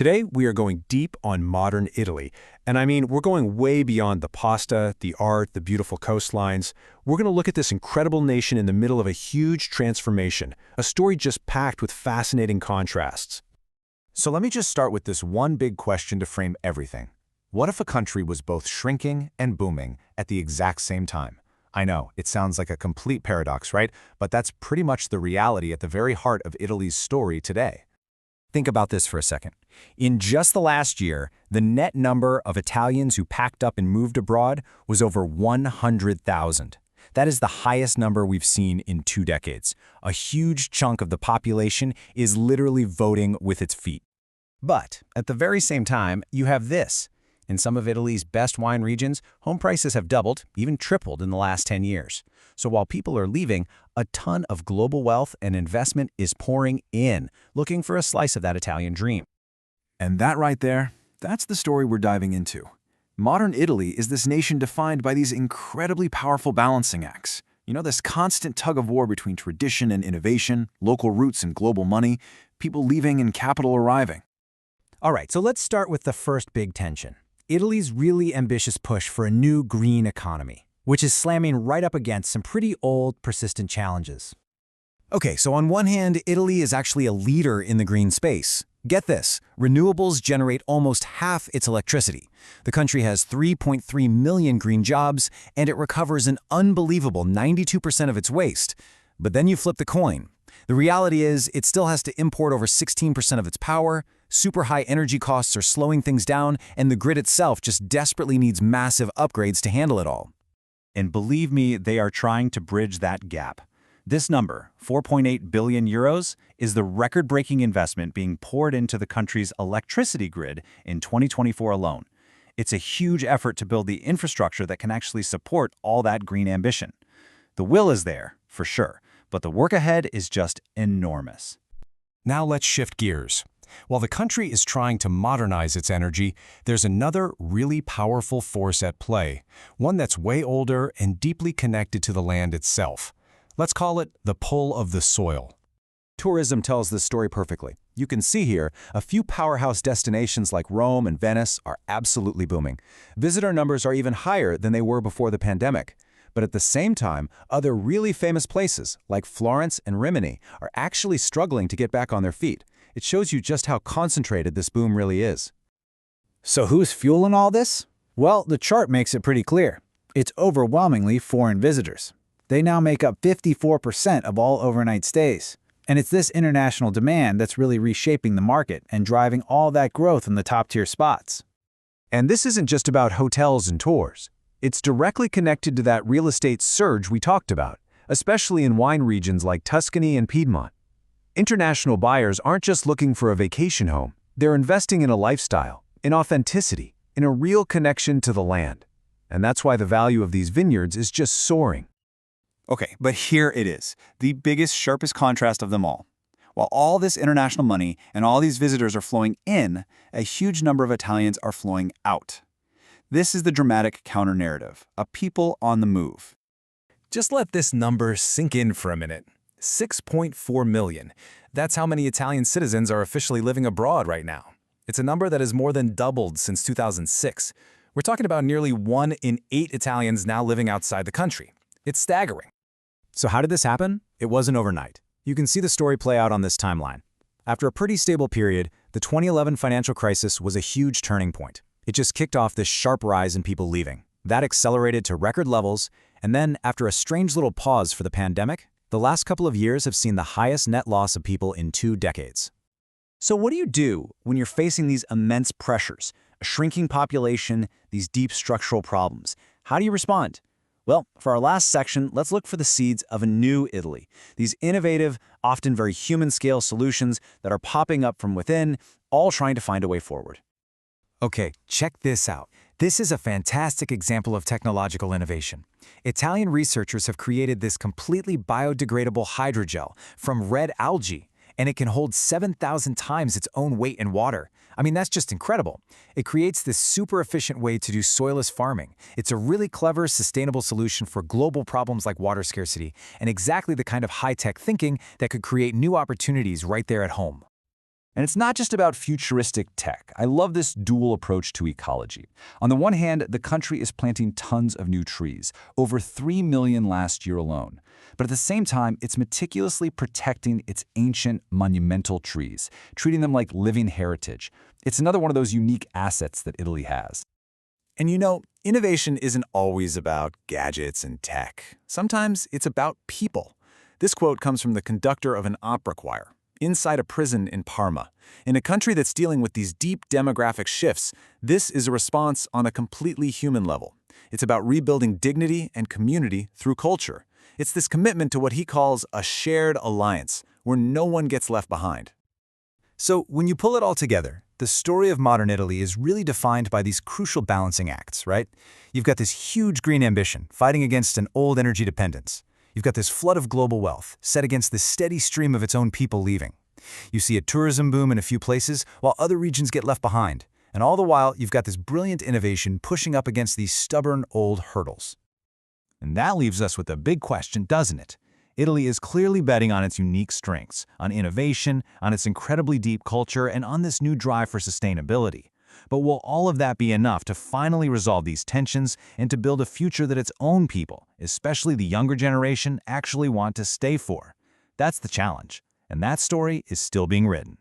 Today, we are going deep on modern Italy. And I mean, we're going way beyond the pasta, the art, the beautiful coastlines. We're going to look at this incredible nation in the middle of a huge transformation, a story just packed with fascinating contrasts. So let me just start with this one big question to frame everything. What if a country was both shrinking and booming at the exact same time? I know, it sounds like a complete paradox, right? But that's pretty much the reality at the very heart of Italy's story today. Think about this for a second. In just the last year, the net number of Italians who packed up and moved abroad was over 100,000. That is the highest number we've seen in 2 decades. A huge chunk of the population is literally voting with its feet. But at the very same time, you have this. In some of Italy's best wine regions, home prices have doubled, even tripled in the last 10 years. So while people are leaving, a ton of global wealth and investment is pouring in, looking for a slice of that Italian dream. And that right there, that's the story we're diving into. Modern Italy is this nation defined by these incredibly powerful balancing acts. You know, this constant tug of war between tradition and innovation, local roots and global money, people leaving and capital arriving. All right, so let's start with the first big tension. Italy's really ambitious push for a new green economy, which is slamming right up against some pretty old, persistent challenges. Okay, so on one hand, Italy is actually a leader in the green space. Get this, renewables generate almost half its electricity. The country has 3.3 million green jobs, and it recovers an unbelievable 92% of its waste. But then you flip the coin. The reality is, it still has to import over 16% of its power, super high energy costs are slowing things down, and the grid itself just desperately needs massive upgrades to handle it all. And believe me, they are trying to bridge that gap. This number, 4.8 billion euros, is the record-breaking investment being poured into the country's electricity grid in 2024 alone. It's a huge effort to build the infrastructure that can actually support all that green ambition. The will is there, for sure, but the work ahead is just enormous. Now let's shift gears. While the country is trying to modernize its energy, there's another really powerful force at play, one that's way older and deeply connected to the land itself. Let's call it the pull of the soil. Tourism tells this story perfectly. You can see here, a few powerhouse destinations like Rome and Venice are absolutely booming. Visitor numbers are even higher than they were before the pandemic. But at the same time, other really famous places, like Florence and Rimini, are actually struggling to get back on their feet. It shows you just how concentrated this boom really is. So who's fueling all this? Well, the chart makes it pretty clear. It's overwhelmingly foreign visitors. They now make up 54% of all overnight stays. And it's this international demand that's really reshaping the market and driving all that growth in the top-tier spots. And this isn't just about hotels and tours. It's directly connected to that real estate surge we talked about, especially in wine regions like Tuscany and Piedmont. International buyers aren't just looking for a vacation home. They're investing in a lifestyle, in authenticity, in a real connection to the land. And that's why the value of these vineyards is just soaring. Okay, but here it is, the biggest, sharpest contrast of them all. While all this international money and all these visitors are flowing in, a huge number of Italians are flowing out. This is the dramatic counter-narrative, a people on the move. Just let this number sink in for a minute. 6.4 million. That's how many Italian citizens are officially living abroad right now. It's a number that has more than doubled since 2006. We're talking about nearly 1 in 8 Italians now living outside the country. It's staggering. So how did this happen? It wasn't overnight. You can see the story play out on this timeline. After a pretty stable period, the 2011 financial crisis was a huge turning point. It just kicked off this sharp rise in people leaving. That accelerated to record levels, and then, after a strange little pause for the pandemic, the last couple of years have seen the highest net loss of people in 2 decades. So what do you do when you're facing these immense pressures, a shrinking population, these deep structural problems? How do you respond? Well, for our last section, let's look for the seeds of a new Italy. These innovative, often very human-scale solutions that are popping up from within, all trying to find a way forward. Okay, check this out. This is a fantastic example of technological innovation. Italian researchers have created this completely biodegradable hydrogel from red algae, and it can hold 7,000 times its own weight in water. I mean, that's just incredible. It creates this super efficient way to do soilless farming. It's a really clever, sustainable solution for global problems like water scarcity, and exactly the kind of high-tech thinking that could create new opportunities right there at home. And it's not just about futuristic tech. I love this dual approach to ecology. On the one hand, the country is planting tons of new trees, over 3 million last year alone. But at the same time, it's meticulously protecting its ancient, monumental trees, treating them like living heritage. It's another one of those unique assets that Italy has. And you know, innovation isn't always about gadgets and tech. Sometimes it's about people. This quote comes from the conductor of an opera choir, inside a prison in Parma. In a country that's dealing with these deep demographic shifts, this is a response on a completely human level. It's about rebuilding dignity and community through culture. It's this commitment to what he calls a shared alliance, where no one gets left behind. So when you pull it all together, the story of modern Italy is really defined by these crucial balancing acts, right? You've got this huge green ambition fighting against an old energy dependence. You've got this flood of global wealth set against the steady stream of its own people leaving. You see a tourism boom in a few places while other regions get left behind. And all the while, you've got this brilliant innovation pushing up against these stubborn old hurdles. And that leaves us with a big question, doesn't it? Italy is clearly betting on its unique strengths, on innovation, on its incredibly deep culture, and on this new drive for sustainability. But will all of that be enough to finally resolve these tensions and to build a future that its own people, especially the younger generation, actually want to stay for? That's the challenge, and that story is still being written.